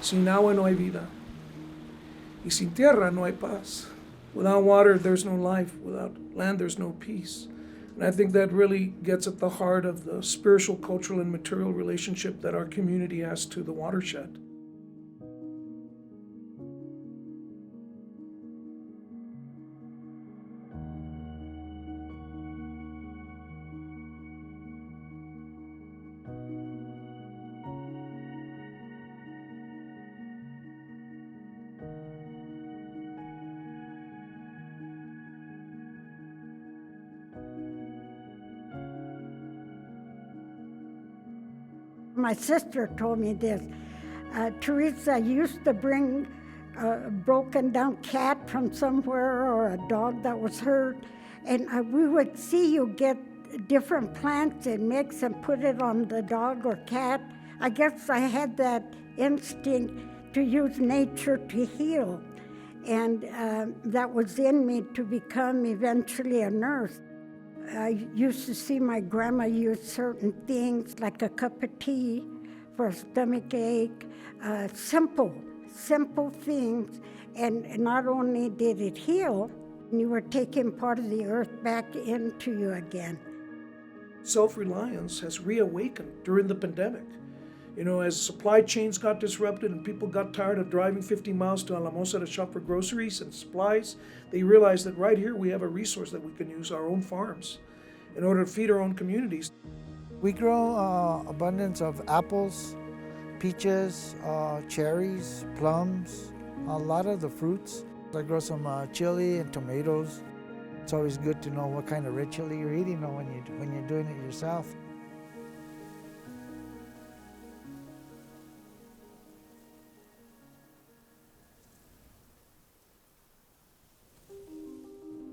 Sin agua no hay vida. Y sin tierra no hay paz. Without water, there's no life. Without land, there's no peace. And I think that really gets at the heart of the spiritual, cultural, and material relationship that our community has to the watershed. My sister told me this. Teresa used to bring a broken down cat from somewhere or a dog that was hurt, and we would see you get different plants and mix and put it on the dog or cat. I guess I had that instinct to use nature to heal, and that was in me to become eventually a nurse. I used to see my grandma use certain things like a cup of tea for a stomach ache, simple things. And not only did it heal, you were taking part of the earth back into you again. Self-reliance has reawakened during the pandemic. You know, as supply chains got disrupted and people got tired of driving 50 miles to Alamosa to shop for groceries and supplies, they realized that right here we have a resource that we can use, our own farms, in order to feed our own communities. We grow abundance of apples, peaches, cherries, plums, a lot of the fruits. I grow some chili and tomatoes. It's always good to know what kind of red chili you're eating when you're doing it yourself.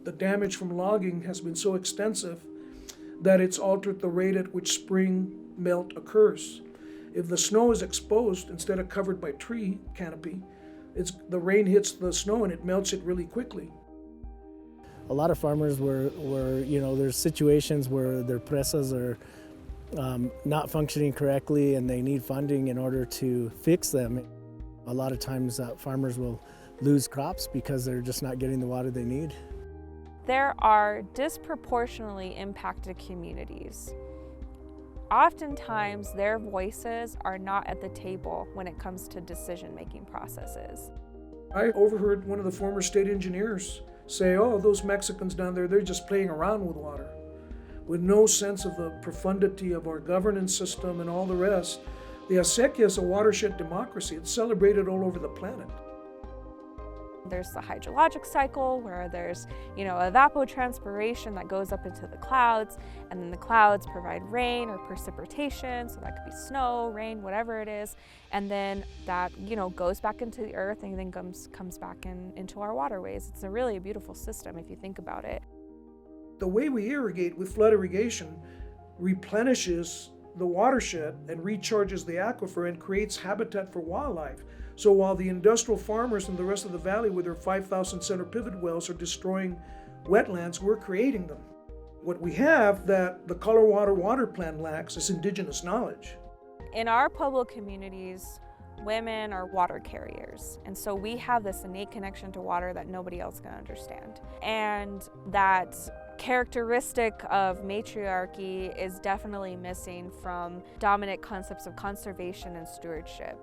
The damage from logging has been so extensive that it's altered the rate at which spring melt occurs. If the snow is exposed instead of covered by tree canopy, the rain hits the snow and it melts it really quickly. A lot of farmers were there's situations where their presas are not functioning correctly and they need funding in order to fix them. A lot of times farmers will lose crops because they're just not getting the water they need. There are disproportionately impacted communities. Oftentimes, their voices are not at the table when it comes to decision-making processes. I overheard one of the former state engineers say, oh, those Mexicans down there, they're just playing around with water, with no sense of the profundity of our governance system and all the rest. The acequia is a watershed democracy. It's celebrated all over the planet. There's the hydrologic cycle where there's, evapotranspiration that goes up into the clouds, and then the clouds provide rain or precipitation, so that could be snow, rain, whatever it is, and then that, goes back into the earth and then comes back into our waterways. It's a really beautiful system if you think about it. The way we irrigate with flood irrigation replenishes the watershed and recharges the aquifer and creates habitat for wildlife. So while the industrial farmers in the rest of the valley with their 5,000 center pivot wells are destroying wetlands, we're creating them. What we have that the Colorado Water Plan lacks is indigenous knowledge. In our Pueblo communities, women are water carriers, and so we have this innate connection to water that nobody else can understand. And that characteristic of matriarchy is definitely missing from dominant concepts of conservation and stewardship.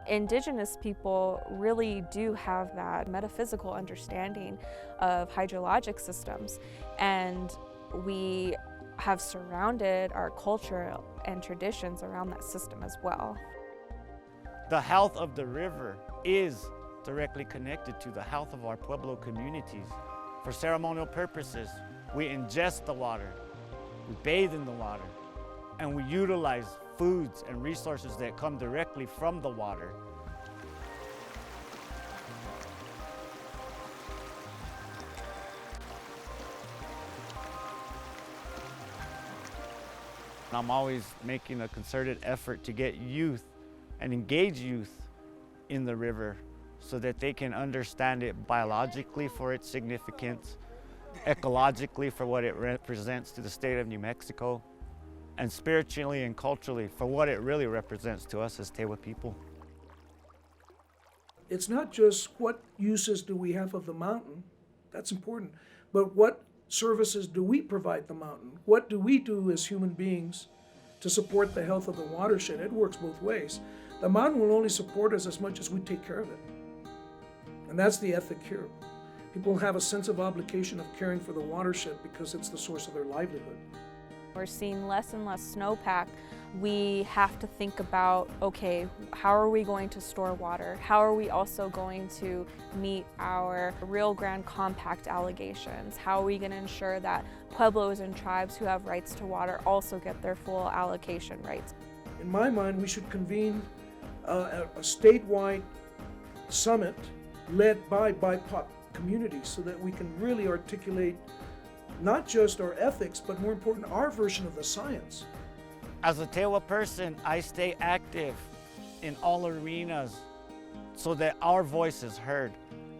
Indigenous people really do have that metaphysical understanding of hydrologic systems, and we have surrounded our culture and traditions around that system as well. The health of the river is directly connected to the health of our Pueblo communities. For ceremonial purposes, we ingest the water, we bathe in the water, and we utilize foods and resources that come directly from the water. I'm always making a concerted effort to get youth and engage youth in the river so that they can understand it biologically for its significance, ecologically for what it represents to the state of New Mexico, and spiritually and culturally for what it really represents to us as Tewa people. it's not just what uses do we have of the mountain, that's important, but what services do we provide the mountain? What do we do as human beings to support the health of the watershed? It works both ways. The mountain will only support us as much as we take care of it. And that's the ethic here. People have a sense of obligation of caring for the watershed because it's the source of their livelihood. We're seeing less and less snowpack. We have to think about, okay, how are we going to store water? How are we also going to meet our Rio Grande Compact allegations? How are we going to ensure that pueblos and tribes who have rights to water also get their full allocation rights? In my mind, we should convene a statewide summit led by BIPOC communities so that we can really articulate not just our ethics, but more important, our version of the science. As a Tewa person, I stay active in all arenas so that our voice is heard.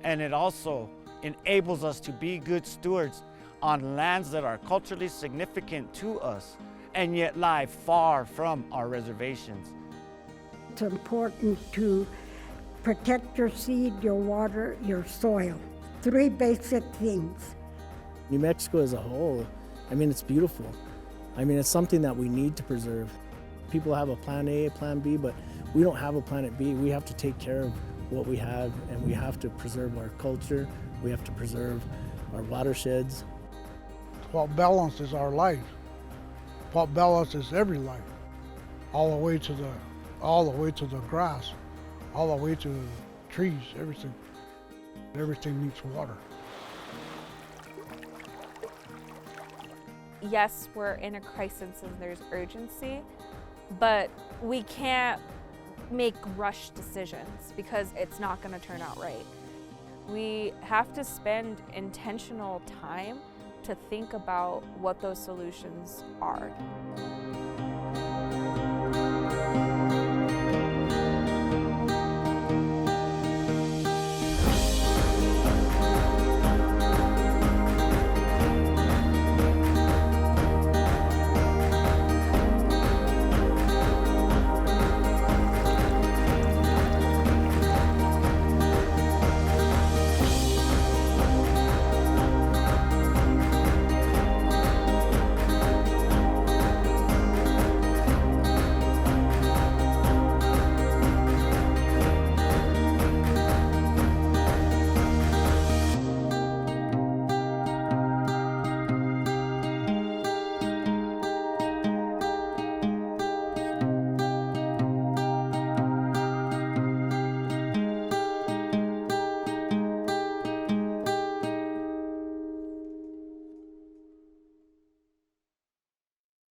And it also enables us to be good stewards on lands that are culturally significant to us and yet lie far from our reservations. It's important to protect your seed, your water, your soil. 3 basic things. New Mexico as a whole, I mean, it's beautiful. I mean, it's something that we need to preserve. People have a plan A, a plan B, but we don't have a planet B. We have to take care of what we have, and we have to preserve our culture. We have to preserve our watersheds. What balances our life, what balances every life, all the way to the grass, all the way to trees, everything. Everything needs water. Yes, we're in a crisis and there's urgency, but we can't make rush decisions because it's not going to turn out right. We have to spend intentional time to think about what those solutions are.